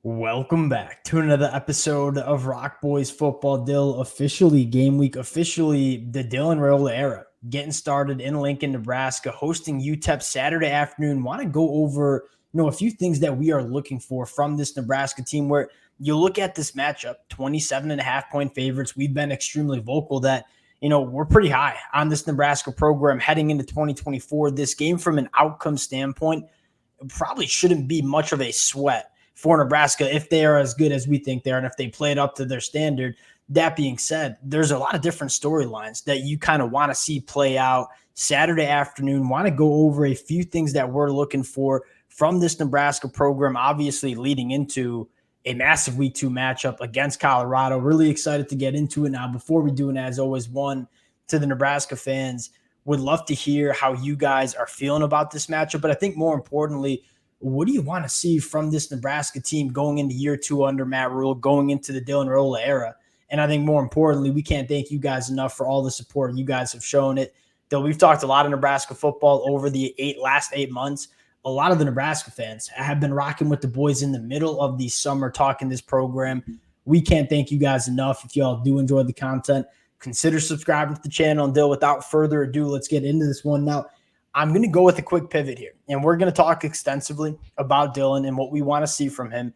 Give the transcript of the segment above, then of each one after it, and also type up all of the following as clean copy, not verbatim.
Welcome back to another episode of Rock Boys Football. Dill, officially game week, officially the Dylan Raiola era. Getting started in Lincoln, Nebraska, hosting Utep Saturday afternoon. Want to go over, a few things that we are looking for from this Nebraska team where you look at this matchup, 27.5-point favorites. We've been extremely vocal that, we're pretty high on this Nebraska program heading into 2024. This game from an outcome standpoint probably shouldn't be much of a sweat for Nebraska if they are as good as we think they are and if they play it up to their standard. That being said, there's a lot of different storylines that you kind of want to see play out Saturday afternoon. Want to go over a few things that we're looking for from this Nebraska program, obviously leading into a massive week 2 matchup against Colorado. Really excited to get into it now. Before we do, and as always, one to the Nebraska fans, would love to hear how you guys are feeling about this matchup. But I think more importantly, what do you want to see from this Nebraska team going into year 2 under Matt Rhule, going into the Dylan Raiola era? And I think more importantly, we can't thank you guys enough for all the support you guys have shown it. Though we've talked a lot of Nebraska football over the last 8 months. A lot of the Nebraska fans have been rocking with the boys in the middle of the summer talking this program. We can't thank you guys enough. If y'all do enjoy the content, consider subscribing to the channel. And Dill, without further ado, let's get into this one now. I'm going to go with a quick pivot here, and we're going to talk extensively about Dylan and what we want to see from him.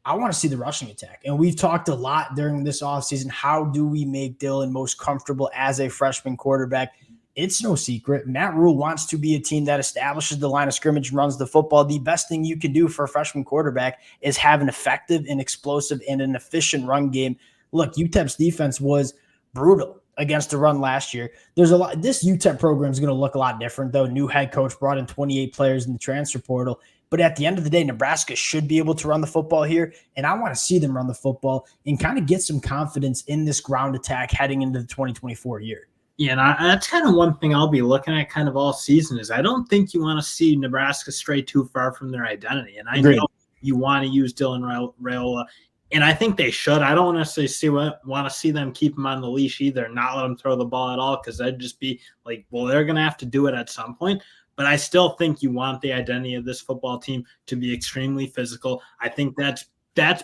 I want to see the rushing attack, and we've talked a lot during this offseason. How do we make Dylan most comfortable as a freshman quarterback? It's no secret. Matt Rhule wants to be a team that establishes the line of scrimmage and runs the football. The best thing you can do for a freshman quarterback is have an effective and explosive and an efficient run game. Look, UTEP's defense was brutal against the run last year. There's a lot. This UTEP program is going to look a lot different, though. New head coach brought in 28 players in the transfer portal. But at the end of the day, Nebraska should be able to run the football here, and I want to see them run the football and kind of get some confidence in this ground attack heading into the 2024 year. Yeah, and that's kind of one thing I'll be looking at kind of all season is I don't think you want to see Nebraska stray too far from their identity. And I know you want to use Dylan Raiola, and I think they should. I don't necessarily want to see them keep him on the leash either, not let him throw the ball at all, because that'd just be like, well, they're going to have to do it at some point. But I still think you want the identity of this football team to be extremely physical. I think that's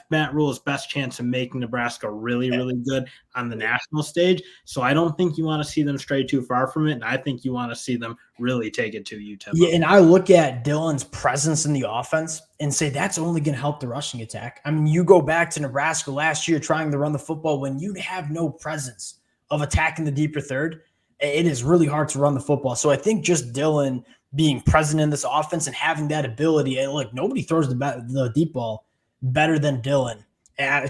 Matt Rhule's best chance of making Nebraska really, really good on the national stage. So I don't think you want to see them stray too far from it, and I think you want to see them really take it to Utep. Yeah, and I look at Dylan's presence in the offense and say that's only going to help the rushing attack. I mean, you go back to Nebraska last year trying to run the football when you have no presence of attacking the deeper third. It is really hard to run the football. So I think just Dylan being present in this offense and having that ability, and look, nobody throws the deep ball better than Dylan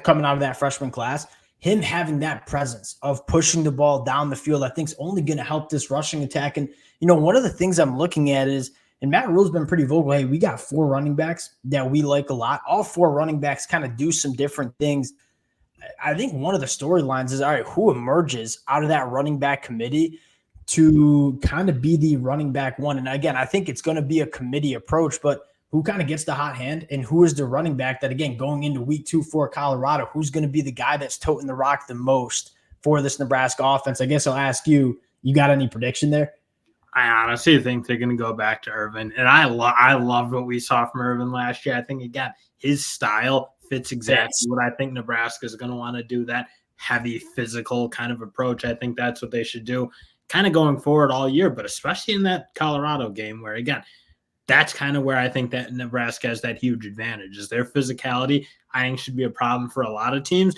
coming out of that freshman class. Him having that presence of pushing the ball down the field, I think is only going to help this rushing attack. And, one of the things I'm looking at is, and Matt Rhule's been pretty vocal, hey, we got 4 running backs that we like a lot. All 4 running backs kind of do some different things. I think one of the storylines is, all right, who emerges out of that running back committee to kind of be the running back one? And again, I think it's going to be a committee approach, but who kind of gets the hot hand and who is the running back that, again, going into week 2 for Colorado, who's going to be the guy that's toting the rock the most for this Nebraska offense? I guess I'll ask you, you got any prediction there? I honestly think they're going to go back to Irvin. And I loved what we saw from Irvin last year. I think, again, his style fits exactly what I think Nebraska is going to want to do, that heavy physical kind of approach. I think that's what they should do kind of going forward all year, but especially in that Colorado game where, again, that's kind of where I think that Nebraska has that huge advantage is their physicality. I think should be a problem for a lot of teams.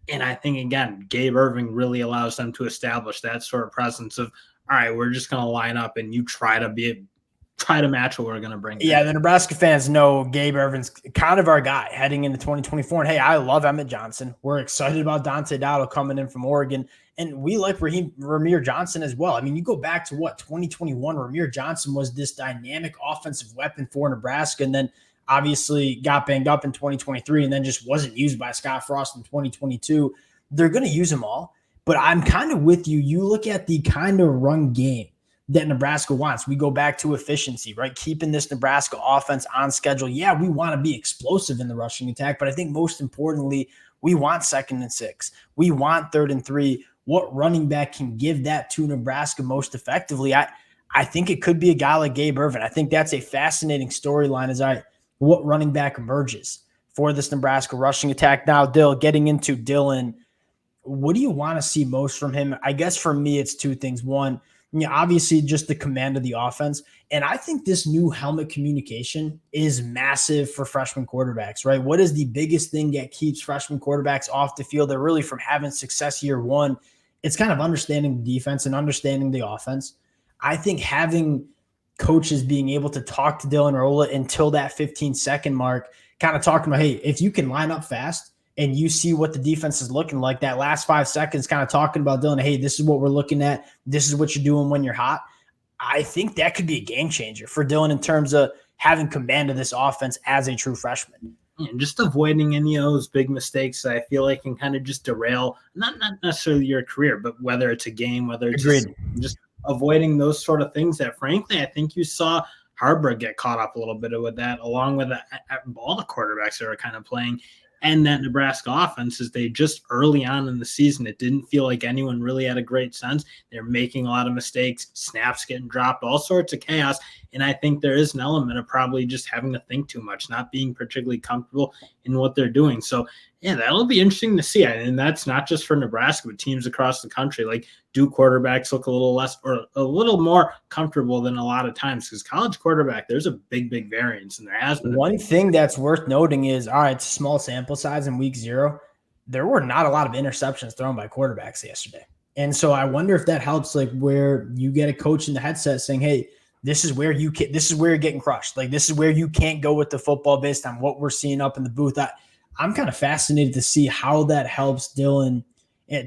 And I think, again, Gabe Irving really allows them to establish that sort of presence of, all right, we're just going to line up and you try to match what we're going to bring. Yeah, the Nebraska fans know Gabe Irvin's kind of our guy heading into 2024. And, hey, I love Emmett Johnson. We're excited about Dante Dowdle coming in from Oregon. And we like Rahmir Johnson as well. I mean, you go back to 2021, Rahmir Johnson was this dynamic offensive weapon for Nebraska, and then obviously got banged up in 2023 and then just wasn't used by Scott Frost in 2022. They're going to use them all. But I'm kind of with you. You look at the kind of run game that Nebraska wants. We go back to efficiency, right? Keeping this Nebraska offense on schedule. Yeah, we want to be explosive in the rushing attack, but I think most importantly, we want 2nd and 6. We want 3rd and 3. What running back can give that to Nebraska most effectively? I think it could be a guy like Gabe Irvin. I think that's a fascinating storyline. Is what running back emerges for this Nebraska rushing attack. Now, Dill, getting into Dylan, what do you want to see most from him? I guess for me, it's two things. One, obviously just the command of the offense. And I think this new helmet communication is massive for freshman quarterbacks, right? What is the biggest thing that keeps freshman quarterbacks off the field? They're really from having success year one. It's kind of understanding the defense and understanding the offense. I think having coaches being able to talk to Dylan Raiola until that 15-second mark, kind of talking about, hey, if you can line up fast, and you see what the defense is looking like, that last 5 seconds kind of talking about Dylan, hey, this is what we're looking at. This is what you're doing when you're hot. I think that could be a game changer for Dylan in terms of having command of this offense as a true freshman. And just avoiding any of those big mistakes that I feel like can kind of just derail, not necessarily your career, but whether it's a game, whether it's just avoiding those sort of things that, frankly, I think you saw Harbaugh get caught up a little bit with that, along with all the quarterbacks that are kind of playing. And that Nebraska offense is they just early on in the season, it didn't feel like anyone really had a great sense. They're making a lot of mistakes, snaps getting dropped, all sorts of chaos. And I think there is an element of probably just having to think too much, not being particularly comfortable in what they're doing. So, yeah, that'll be interesting to see. And that's not just for Nebraska, but teams across the country. Like, do quarterbacks look a little less or a little more comfortable than a lot of times? Because college quarterback, there's a big variance, and there has been. One thing that's worth noting is, all right, small sample size in week 0. There were not a lot of interceptions thrown by quarterbacks yesterday. And so I wonder if that helps, like, where you get a coach in the headset saying, hey, this is where this is where you're getting crushed. Like, this is where you can't go with the football based on what we're seeing up in the booth. I'm kind of fascinated to see how that helps Dylan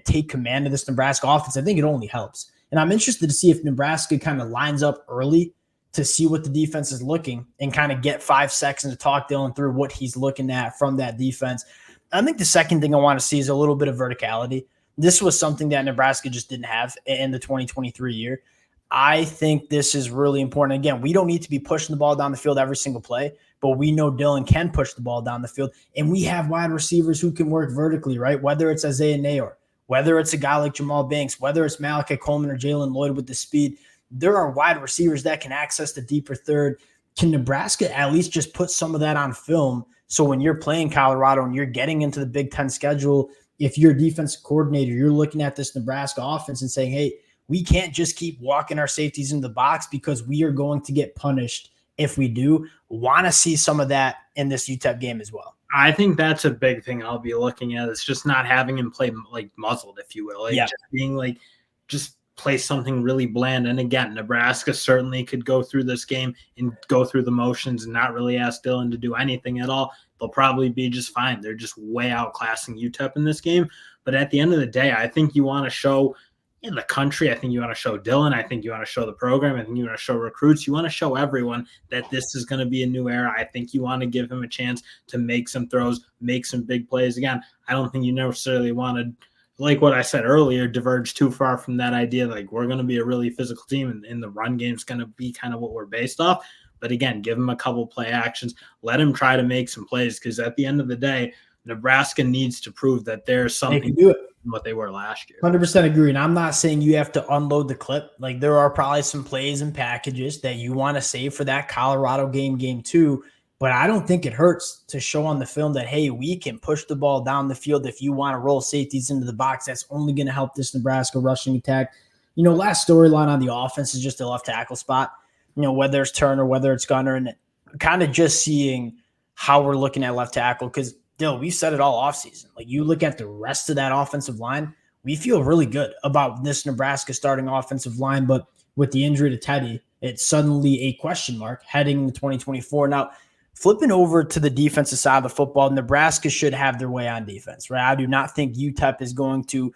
take command of this Nebraska offense. I think it only helps. And I'm interested to see if Nebraska kind of lines up early to see what the defense is looking and kind of get 5 seconds to talk Dylan through what he's looking at from that defense. I think the second thing I want to see is a little bit of verticality. This was something that Nebraska just didn't have in the 2023 year. I think this is really important. Again, we don't need to be pushing the ball down the field every single play, but we know Dylan can push the ball down the field, and we have wide receivers who can work vertically, right? Whether it's Isaiah Nayor, whether it's a guy like Jamal Banks, whether it's Malachi Coleman or Jalen Lloyd with the speed, there are wide receivers that can access the deeper third. Can Nebraska at least just put some of that on film so when you're playing Colorado and you're getting into the Big Ten schedule, if you're a defensive coordinator, you're looking at this Nebraska offense and saying, hey, we can't just keep walking our safeties into the box because we are going to get punished if we do. Want to see some of that in this Utep game as well. I think that's a big thing I'll be looking at. It's just not having him play like muzzled, if you will. Like, just being like, just play something really bland. And again, Nebraska certainly could go through this game and go through the motions and not really ask Dylan to do anything at all. They'll probably be just fine. They're just way outclassing UTEP in this game. But at the end of the day, I think you want to show in the country, I think you want to show Dylan, I think you want to show the program, I think you want to show recruits, you want to show everyone that this is going to be a new era. I think you want to give him a chance to make some throws, make some big plays. Again, I don't think you necessarily want to, like what I said earlier, diverge too far from that idea. Like, we're going to be a really physical team, and the run game is going to be kind of what we're based off. But again, give him a couple play actions, let him try to make some plays, because at the end of the day, Nebraska needs to prove that there's something do it. What they were last year. 100% agree. And I'm not saying you have to unload the clip. Like, there are probably some plays and packages that you want to save for that Colorado game 2. But I don't think it hurts to show on the film that, hey, we can push the ball down the field if you want to roll safeties into the box. That's only going to help this Nebraska rushing attack. Last storyline on the offense is just a left tackle spot, whether it's Turner, whether it's Gunner, and kind of just seeing how we're looking at left tackle. Because Dill, we've said it all offseason. Like, you look at the rest of that offensive line, we feel really good about this Nebraska starting offensive line. But with the injury to Teddy, it's suddenly a question mark heading into 2024. Now, flipping over to the defensive side of the football, Nebraska should have their way on defense, right? I do not think UTEP is going to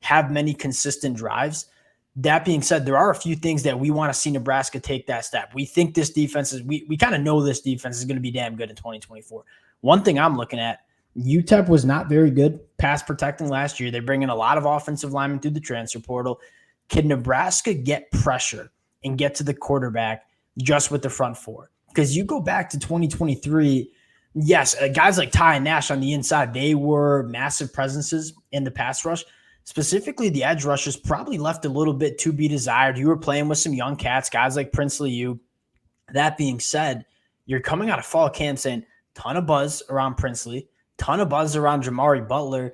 have many consistent drives. That being said, there are a few things that we want to see Nebraska take that step. We think this defense is, we kind of know this defense is going to be damn good in 2024. One thing I'm looking at, UTEP was not very good pass protecting last year. They bring in a lot of offensive linemen through the transfer portal. Can Nebraska get pressure and get to the quarterback just with the front four? Because you go back to 2023, yes, guys like Ty and Nash on the inside, they were massive presences in the pass rush. Specifically, the edge rushers probably left a little bit to be desired. You were playing with some young cats, guys like Princely. That being said, you're coming out of fall camp saying, ton of buzz around Princely, ton of buzz around Jamari Butler.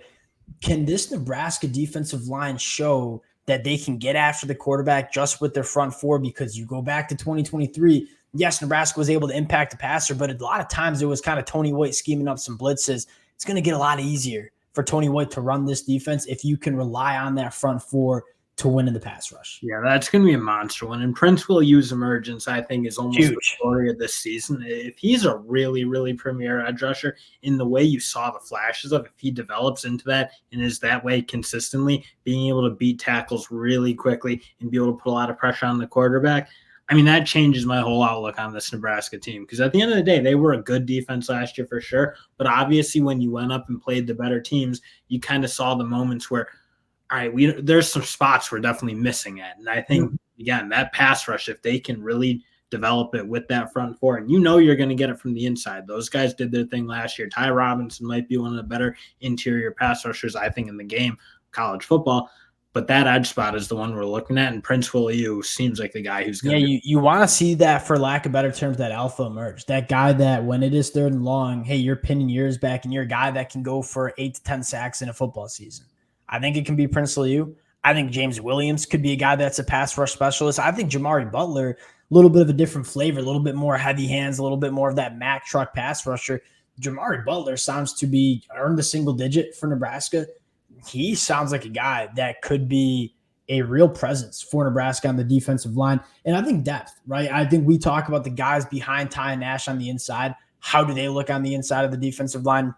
Can this Nebraska defensive line show that they can get after the quarterback just with their front four? Because you go back to 2023, yes, Nebraska was able to impact the passer, but a lot of times it was kind of Tony White scheming up some blitzes. It's going to get a lot easier for Tony White to run this defense if you can rely on that front four to win in the pass rush. Yeah, that's going to be a monster one. And Prince will use emergence, I think, is almost Huge. the story of this season. If he's a really, really premier edge rusher in the way you saw the flashes of, if he develops into that and is that way consistently, being able to beat tackles really quickly and be able to put a lot of pressure on the quarterback, I mean, that changes my whole outlook on this Nebraska team. Because at the end of the day, they were a good defense last year for sure. But obviously, when you went up and played the better teams, you kind of saw the moments where, all right, there's some spots we're definitely missing at. And I think, again, that pass rush, if they can really develop it with that front four, and you're going to get it from the inside. Those guys did their thing last year. Ty Robinson might be one of the better interior pass rushers, I think, in the game, college football. But that edge spot is the one we're looking at, and Prince Williu seems like the guy who's going to you want to see that, for lack of better terms, that alpha emerge. That guy that when it is 3rd and long, hey, you're pinning yours back, and you're a guy that can go for 8 to 10 sacks in a football season. I think it can be Prince Williu. I think James Williams could be a guy that's a pass rush specialist. I think Jamari Butler, a little bit of a different flavor, a little bit more heavy hands, a little bit more of that Mack truck pass rusher. Jamari Butler sounds to be earned a single digit for Nebraska. He sounds like a guy that could be a real presence for Nebraska on the defensive line. And I think depth, right? I think we talk about the guys behind Ty and Nash on the inside. How do they look on the inside of the defensive line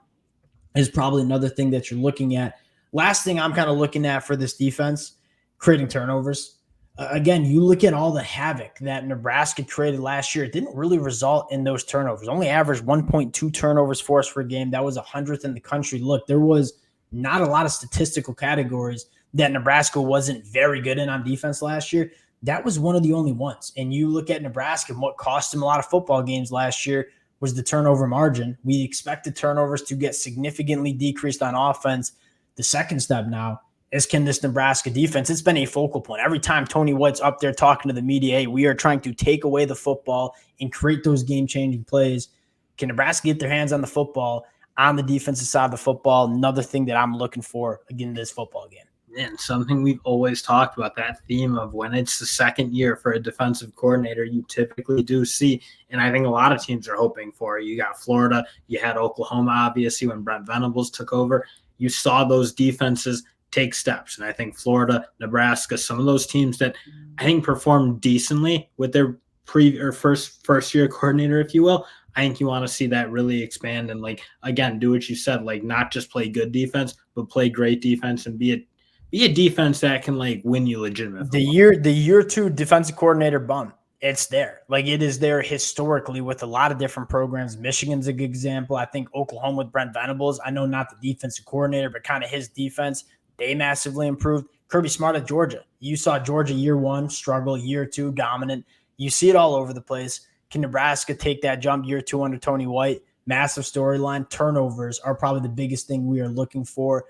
is probably another thing that you're looking at. Last thing I'm kind of looking at for this defense, creating turnovers. Again, you look at all the havoc that Nebraska created last year. It didn't really result in those turnovers. Only averaged 1.2 turnovers forced per game. That was 100th in the country. Look, there was not a lot of statistical categories that Nebraska wasn't very good in on defense last year. That was one of the only ones. And you look at Nebraska, and what cost them a lot of football games last year was the turnover margin. We expected turnovers to get significantly decreased on offense. The second step now is, can this Nebraska defense, it's been a focal point. Every time Tony White's up there talking to the media, hey, we are trying to take away the football and create those game-changing plays. Can Nebraska get their hands on the football on the defensive side of the football? Another thing that I'm looking for again in this football game. And something we've always talked about, that theme of when it's the second year for a defensive coordinator, you typically do see, and I think a lot of teams are hoping for it. You got Florida, you had Oklahoma, obviously, when Brent Venables took over. You saw those defenses take steps. And I think Florida, Nebraska, some of those teams that I think performed decently with their first year coordinator, if you will, I think you want to see that really expand and, like, again, do what you said, like, not just play good defense, but play great defense and be a defense that can, like, win you legitimate. The year 2 defensive coordinator bump, it's there. Like, it is there historically with a lot of different programs. Michigan's a good example. I think Oklahoma with Brent Venables, I know not the defensive coordinator, but kind of his defense, they massively improved. Kirby Smart at Georgia. You saw Georgia year 1 struggle, year 2 dominant. You see it all over the place. Can Nebraska take that jump year 2 under Tony White? Massive storyline. Turnovers are probably the biggest thing we are looking for.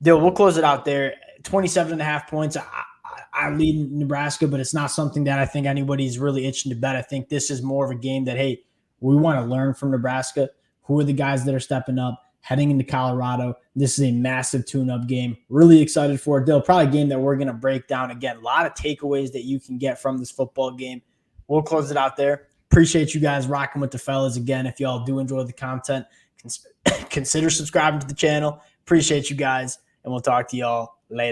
We'll close it out there. 27.5 points. I lead Nebraska, but it's not something that I think anybody's really itching to bet. I think this is more of a game that, hey, we want to learn from Nebraska. Who are the guys that are stepping up, heading into Colorado? This is a massive tune-up game. Really excited for it. Dill, probably a game that we're going to break down. Again, a lot of takeaways that you can get from this football game. We'll close it out there. Appreciate you guys rocking with the fellas. Again, if y'all do enjoy the content, consider subscribing to the channel. Appreciate you guys, and we'll talk to y'all later.